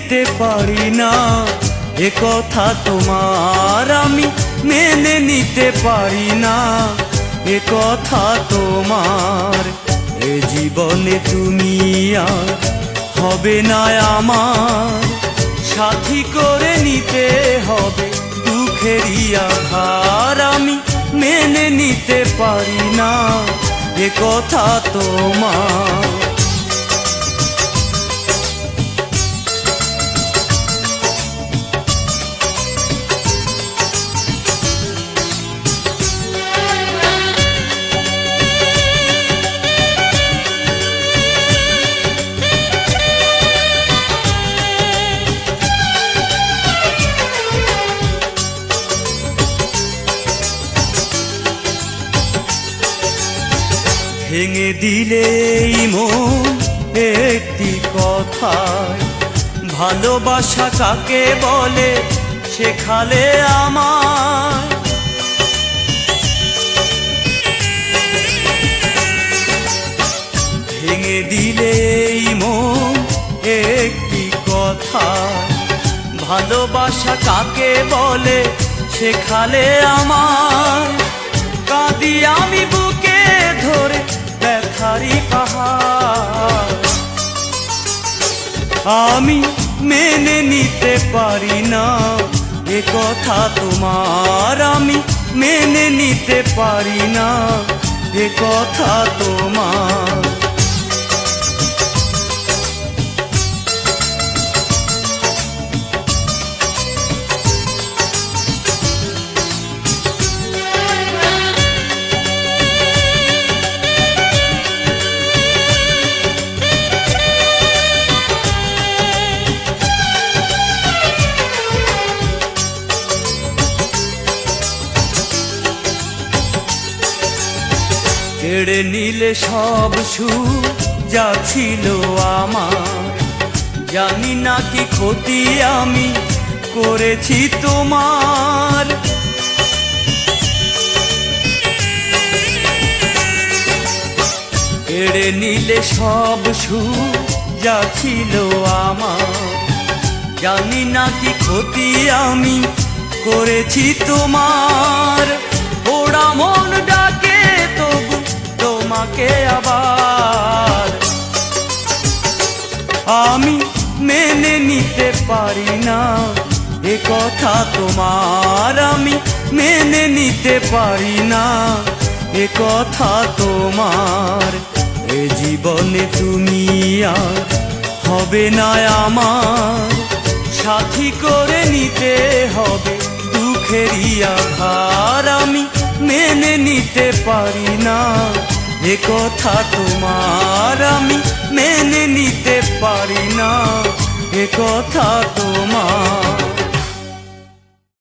নিতে পারি না, এ কথা তোমার আমি মেনে নিতে পারি না, এ কথা তোমার। এ জীবনে তুমি আর হবে না আমার, সাথী করে নিতে হবে দুঃখেরই আধার। আমি মেনে নিতে পারি না, এ কথা তোমার। ভেঙে দিলে মন একটি কথায়, ভালোবাসা কাকে বলে শেখালে আমায়। ভেঙে দিলে মন একটি কথায়, ভালোবাসা কাকে বলে শেখালে আমায়। কাঁদি আমি বুকে ধরে ব্যথারি পাহাড়, আমি মেনে নিতে পারি না, এ কথা তোমার। আমি মেনে নিতে পারি না, এ কথা তোমার। কেড়ে নিলে সব সুখ যা ছিল আমার, জানি না কি ক্ষতি আমি করেছি তোমার। কেড়ে নিলে সব সুখ যা ছিল আমার, জানি না কি ক্ষতি আমি করেছি তোমার। ওরা মন ডাকে তবু তোমাকে আবার, আমি মেনে নিতে পারি না, এ কথা তোমার। আমি মেনে নিতে পারি না, এ কথা তোমার। এ জীবনে তুমি আর হবে না আমার, সাথী করে নিতে হবে দুঃখেরই আধার। আমি মেনে নিতে পারি না, এ কথা তোমার। আমি মেনে নিতে পারি না, এ কথা তোমার।